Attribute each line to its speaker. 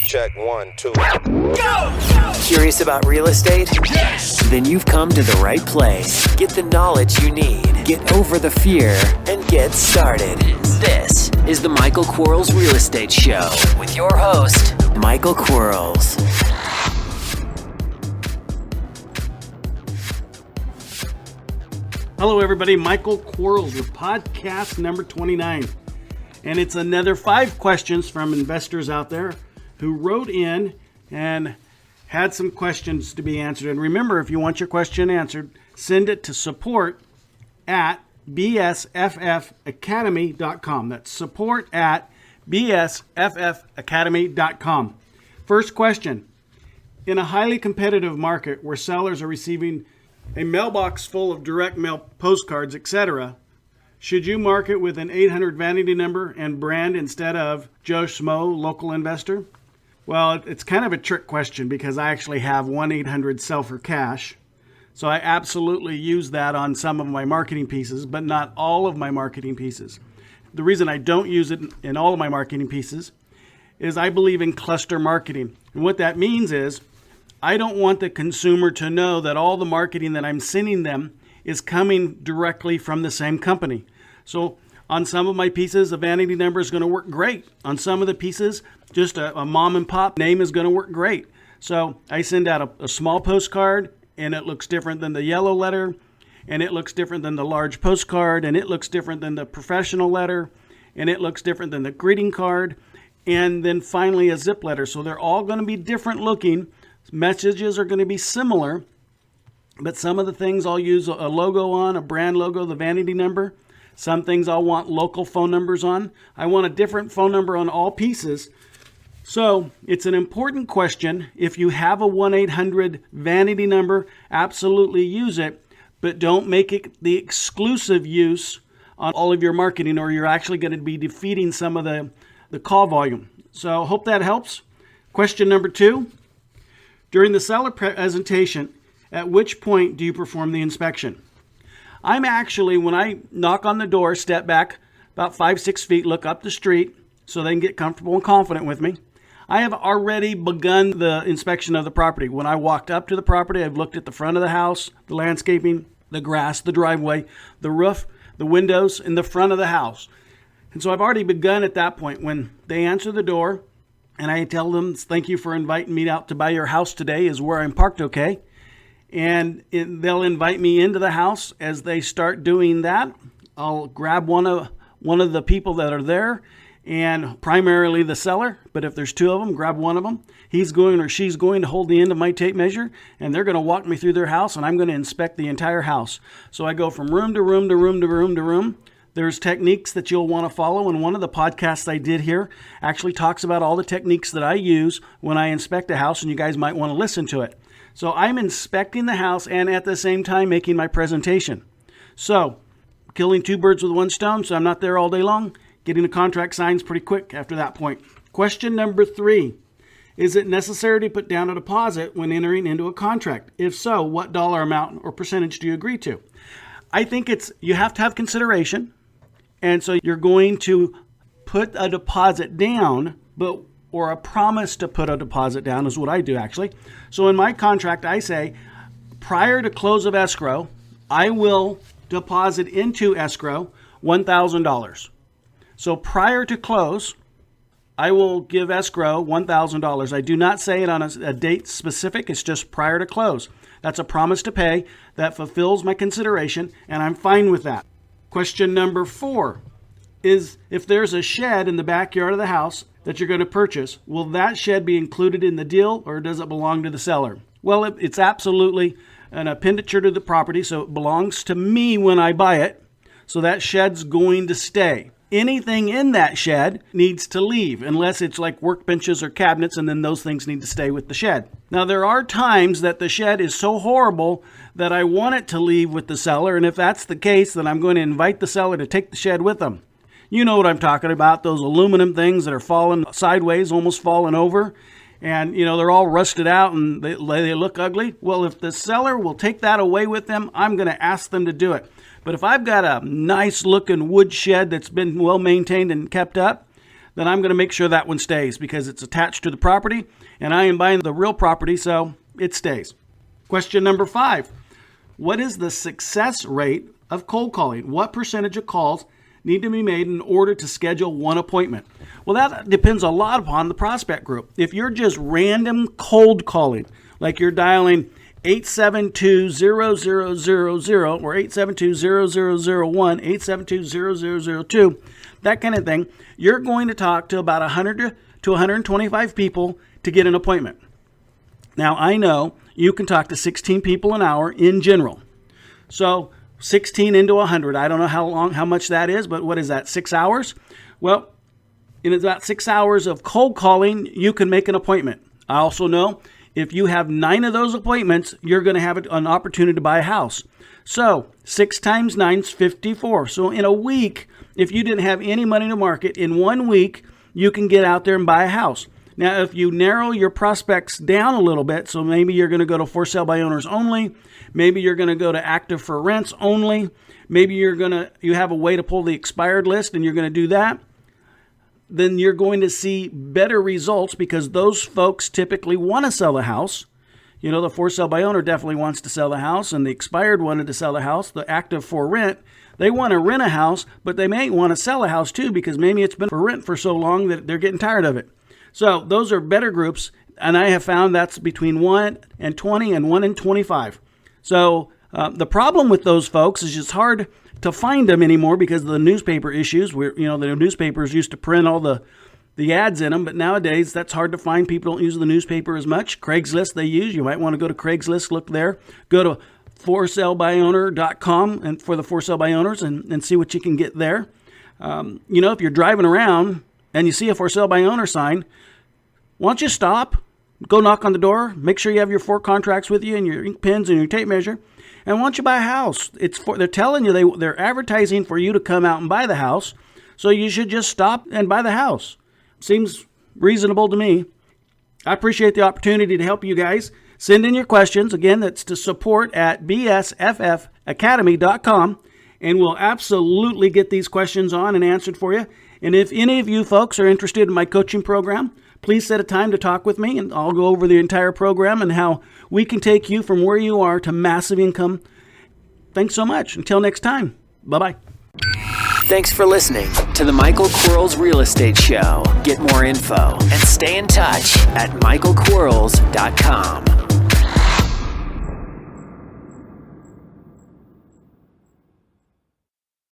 Speaker 1: Check 1, 2.
Speaker 2: Go! Curious about real estate? Yes! Then you've come to the right place. Get the knowledge you need. Get over the fear and get started. This is the Michael Quarles Real Estate Show with your host, Michael Quarles.
Speaker 3: Hello, everybody. Michael Quarles with podcast number 29. And it's another 5 questions from investors out there who wrote in and had some questions to be answered. And remember, if you want your question answered, send it to support@bsffacademy.com. That's support@bsffacademy.com. First question. In a highly competitive market where sellers are receiving a mailbox full of direct mail postcards, etc., should you market with an 800 vanity number and brand instead of Joe Shmoe, local investor? Well, it's kind of a trick question because I actually have 1-800 sell for cash. So I absolutely use that on some of my marketing pieces, but not all of my marketing pieces. The reason I don't use it in all of my marketing pieces is I believe in cluster marketing. And what that means is I don't want the consumer to know that all the marketing that I'm sending them is coming directly from the same company. So on some of my pieces, a vanity number is going to work great. On some of the pieces, just a mom and pop name is going to work great. So I send out a small postcard, and it looks different than the yellow letter, and it looks different than the large postcard, and it looks different than the professional letter, and it looks different than the greeting card, and then finally a zip letter. So they're all going to be different looking. Messages are going to be similar, but some of the things I'll use a logo on, a brand logo, the vanity number. Some things I'll want local phone numbers on. I want a different phone number on all pieces. So it's an important question. If you have a 1-800 vanity number, absolutely use it, but don't make it the exclusive use on all of your marketing, or you're actually going to be defeating some of the call volume. So hope that helps. Question number 2. During the seller presentation, at which point do you perform the inspection? I'm actually, when I knock on the door, step back about 5-6 feet, look up the street so they can get comfortable and confident with me. I have already begun the inspection of the property. When I walked up to the property, I've looked at the front of the house, the landscaping, the grass, the driveway, the roof, the windows, and the front of the house. And so I've already begun at that point. When they answer the door and I tell them, thank you for inviting me out to buy your house today, is where I'm parked okay. And they'll invite me into the house. As they start doing that, I'll grab one of the people that are there, and primarily the seller, but if there's 2 of them, grab one of them. He's going or she's going to hold the end of my tape measure, and they're going to walk me through their house, and I'm going to inspect the entire house. So I go from room to room to room to room to room. There's techniques that you'll want to follow, and one of the podcasts I did here actually talks about all the techniques that I use when I inspect a house, and you guys might want to listen to it. So I'm inspecting the house and at the same time making my presentation. So killing 2 birds with 1 stone, so I'm not there all day long. Getting the contract signed pretty quick after that point. Question number 3. Is it necessary to put down a deposit when entering into a contract? If so, what dollar amount or percentage do you agree to? I think you have to have consideration. And so you're going to put a deposit down, or a promise to put a deposit down is what I do actually. So in my contract, I say prior to close of escrow, I will deposit into escrow $1,000. So prior to close, I will give escrow $1,000. I do not say it on a date specific. It's just prior to close. That's a promise to pay that fulfills my consideration, and I'm fine with that. Question number 4 is, if there's a shed in the backyard of the house that you're going to purchase, will that shed be included in the deal, or does it belong to the seller? Well, it's absolutely an appendage to the property, so it belongs to me when I buy it. So that shed's going to stay. Anything in that shed needs to leave, unless it's like workbenches or cabinets, and then those things need to stay with the shed. Now, there are times that the shed is so horrible that I want it to leave with the seller, and if that's the case, then I'm going to invite the seller to take the shed with them. You know what I'm talking about, those aluminum things that are falling sideways, almost falling over. And, they're all rusted out and they look ugly. Well, if the seller will take that away with them, I'm going to ask them to do it. But if I've got a nice looking wood shed that's been well maintained and kept up, then I'm going to make sure that one stays because it's attached to the property and I am buying the real property, so it stays. Question number 5. What is the success rate of cold calling? What percentage of calls need to be made in order to schedule one appointment? Well, that depends a lot upon the prospect group. If you're just random cold calling, like you're dialing 872-0000 or 872-0001, 872-0002, that kind of thing, you're going to talk to about 100 to 125 people to get an appointment. Now, I know you can talk to 16 people an hour in general. So 16 into 100, I don't know how much that is, but what is that, 6 hours? Well, in about 6 hours of cold calling, you can make an appointment. I also know if you have 9 of those appointments, you're going to have an opportunity to buy a house. So 6 times 9 is 54. So in a week, if you didn't have any money to market, in 1 week, you can get out there and buy a house. Now, if you narrow your prospects down a little bit, so maybe you're going to go to for sale by owners only, maybe you're going to go to active for rents only, maybe you have a way to pull the expired list and you're going to do that, then you're going to see better results because those folks typically want to sell the house. You know, the for sale by owner definitely wants to sell the house, and the expired wanted to sell the house. The active for rent, they want to rent a house, but they may want to sell a house too because maybe it's been for rent for so long that they're getting tired of it. So those are better groups, and I have found that's between 1 and 20 and 1 and 25. So the problem with those folks is it's hard to find them anymore because of the newspaper issues. The newspapers used to print all the ads in them, but nowadays that's hard to find. People don't use the newspaper as much. Craigslist they use. You might want to go to Craigslist, look there. Go to forsalebuyowner.com and for the for sale by owners and see what you can get there. If you're driving around and you see a for sale by owner sign, why don't you stop, go knock on the door, make sure you have your 4 contracts with you and your ink pens and your tape measure, and why don't you buy a house? They're telling you, they're advertising for you to come out and buy the house, so you should just stop and buy the house. Seems reasonable to me. I appreciate the opportunity to help you guys. Send in your questions. Again, that's to support@bsffacademy.com, and we'll absolutely get these questions on and answered for you. And if any of you folks are interested in my coaching program, please set a time to talk with me, and I'll go over the entire program and how we can take you from where you are to massive income. Thanks so much. Until next time, bye-bye.
Speaker 2: Thanks for listening to the Michael Quarles Real Estate Show. Get more info and stay in touch at michaelquarles.com.